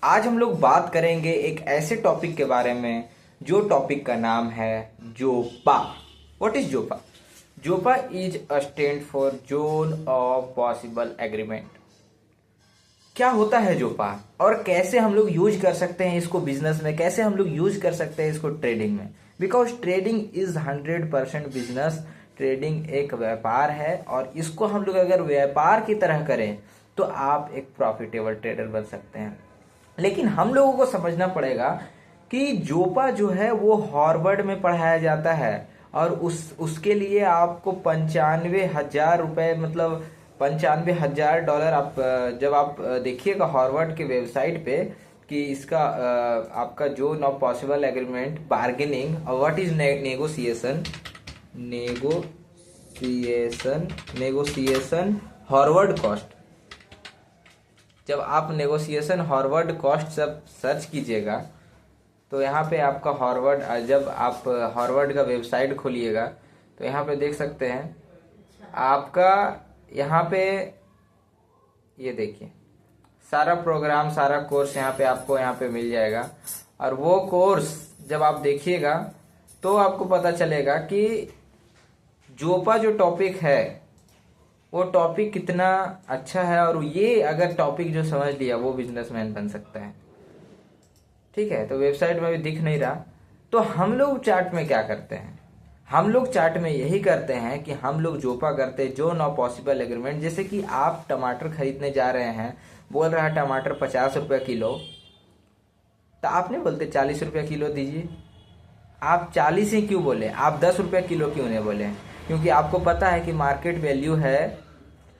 आज हम लोग बात करेंगे एक ऐसे टॉपिक के बारे में जो टॉपिक का नाम है ZOPA. What is ZOPA? ZOPA is a stand for zone of possible agreement. क्या होता है जोपा और कैसे हम लोग यूज कर सकते हैं इसको बिजनेस में, कैसे हम लोग यूज कर सकते हैं इसको ट्रेडिंग में? Because trading is 100% business. Trading एक व्यापार है और इसको हम लोग अगर व्यापार की तरह करें तो आप एक प्रॉफिटेबल ट्रेडर बन सकते हैं। लेकिन हम लोगों को समझना पड़ेगा कि जोपा जो है वो हार्वर्ड में पढ़ाया जाता है और उसके लिए आपको 95,000 रुपए, मतलब $95,000 आप जब आप देखिएगा हार्वर्ड के वेबसाइट पे कि इसका आपका जो नॉ पॉसिबल एग्रीमेंट, बार्गेनिंग और what is negotiation Harvard cost. जब आप नेगोशिएशन हार्वर्ड कॉस्ट सब सर्च कीजिएगा तो यहाँ पे आपका हार्वर्ड, जब आप हार्वर्ड का वेबसाइट खोलिएगा तो यहाँ पे देख सकते हैं आपका, यहाँ पे ये देखिए सारा प्रोग्राम, सारा कोर्स यहाँ पे आपको यहाँ पे मिल जाएगा। और वो कोर्स जब आप देखिएगा तो आपको पता चलेगा कि जोपा जो टॉपिक है वो टॉपिक कितना अच्छा है और ये अगर टॉपिक जो समझ लिया वो बिजनेसमैन बन सकता है। ठीक है, तो वेबसाइट में भी दिख नहीं रहा। तो हम लोग चार्ट में क्या करते हैं? हम लोग चार्ट में यही करते हैं कि हम लोग जोपा करते हैं, जो नॉ पॉसिबल एग्रीमेंट। जैसे कि आप टमाटर खरीदने जा रहे हैं, बोल रहा है टमाटर 50 रुपये किलो, तो आप नहीं बोलते 40 रुपये किलो दीजिए। आप 40 ही क्यों बोले? आप 10 रुपये किलो क्यों नहीं बोले? क्योंकि आपको पता है कि मार्केट वैल्यू है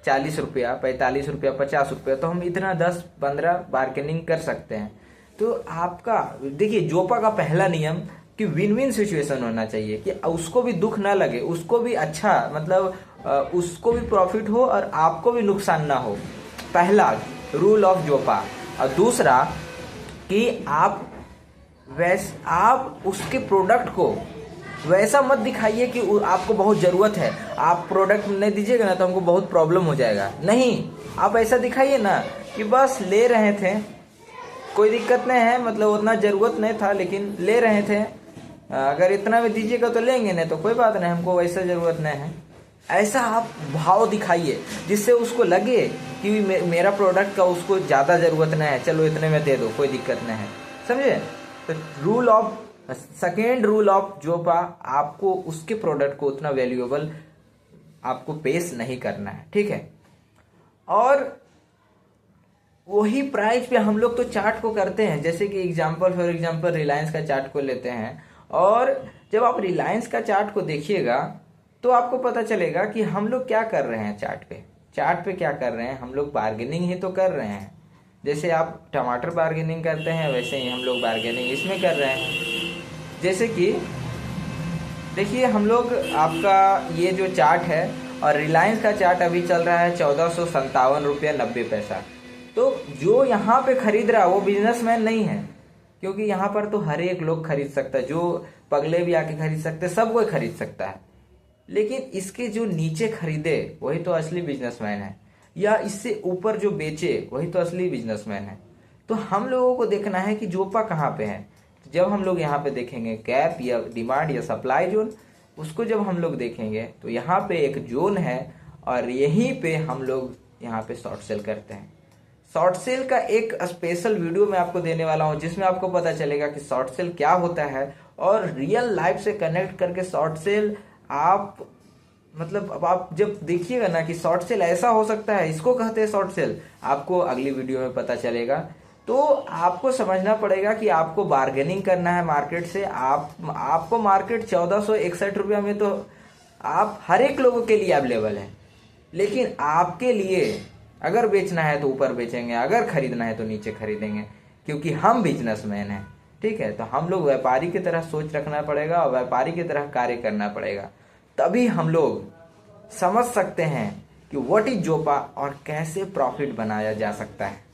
40 रुपया, 45 रुपया, 50 रुपया, तो हम इतना 10-15 बार्गेनिंग कर सकते हैं। तो आपका देखिए जोपा का पहला नियम कि विन विन सिचुएशन होना चाहिए, कि उसको भी दुख ना लगे, उसको भी अच्छा, मतलब उसको भी प्रॉफिट हो और आपको भी नुकसान ना हो। पहला रूल ऑफ जोपा। और दूसरा कि आप उसके प्रोडक्ट को वैसा मत दिखाइए कि आपको बहुत जरूरत है। आप प्रोडक्ट नहीं दीजिएगा ना तो हमको बहुत प्रॉब्लम हो जाएगा। नहीं, आप ऐसा दिखाइए ना कि बस ले रहे थे, कोई दिक्कत नहीं है, मतलब उतना जरूरत नहीं था लेकिन ले रहे थे, अगर इतना में दीजिएगा तो लेंगे, नहीं तो कोई बात नहीं, हमको वैसा जरूरत नहीं है। ऐसा आप भाव दिखाइए जिससे उसको लगे कि मेरा प्रोडक्ट का उसको ज़्यादा ज़रूरत नहीं है, चलो इतने में दे दो, कोई दिक्कत नहीं है। समझे? तो सेकेंड रूल ऑफ जोपा, आपको उसके प्रोडक्ट को उतना वैल्यूएबल आपको पेश नहीं करना है। ठीक है, और वही प्राइस पे हम लोग तो चार्ट को करते हैं। जैसे कि फॉर एग्जांपल रिलायंस का चार्ट को लेते हैं, और जब आप रिलायंस का चार्ट को देखिएगा तो आपको पता चलेगा कि हम लोग क्या कर रहे हैं। चार्ट पे क्या कर रहे हैं? हम लोग बार्गेनिंग ही तो कर रहे हैं। जैसे आप टमाटर बार्गेनिंग करते हैं वैसे ही हम लोग बार्गेनिंग इसमें कर रहे हैं। जैसे कि देखिए हम लोग, आपका ये जो चार्ट है और रिलायंस का चार्ट अभी चल रहा है 1457 रुपया 90 पैसा। तो जो यहाँ पे खरीद रहा है वो बिजनेसमैन नहीं है, क्योंकि यहाँ पर तो हर एक लोग खरीद सकता है, जो पगले भी आके खरीद सकते, सब कोई खरीद सकता है। लेकिन इसके जो नीचे खरीदे वही तो असली बिजनेसमैन है, या इससे ऊपर जो बेचे वही तो असली बिजनेसमैन है। तो हम लोगों को देखना है कि जोपा कहाँ पे है। तो जब हम लोग यहाँ पे देखेंगे गैप या डिमांड या सप्लाई जोन, उसको जब हम लोग देखेंगे तो यहाँ पे एक जोन है और यहीं पे हम लोग यहाँ पे शॉर्ट सेल करते हैं। शॉर्ट सेल का एक स्पेशल वीडियो मैं आपको देने वाला हूँ जिसमें आपको पता चलेगा कि शॉर्ट सेल क्या होता है, और रियल लाइफ से कनेक्ट करके शॉर्ट सेल आप, मतलब अब आप जब देखिएगा ना कि शॉर्ट सेल ऐसा हो सकता है, इसको कहते हैं शॉर्ट सेल, आपको अगली वीडियो में पता चलेगा। तो आपको समझना पड़ेगा कि आपको बार्गेनिंग करना है मार्केट से। आपको मार्केट 1461 रुपया में तो आप हर एक लोगों के लिए अवेलेबल है, लेकिन आपके लिए अगर बेचना है तो ऊपर बेचेंगे, अगर खरीदना है तो नीचे खरीदेंगे, क्योंकि हम बिजनेसमैन हैं। ठीक है, तो हम लोग व्यापारी की तरह सोच रखना पड़ेगा और व्यापारी की तरह कार्य करना पड़ेगा, तभी हम लोग समझ सकते हैं कि व्हाट इज जोपा और कैसे प्रॉफिट बनाया जा सकता है।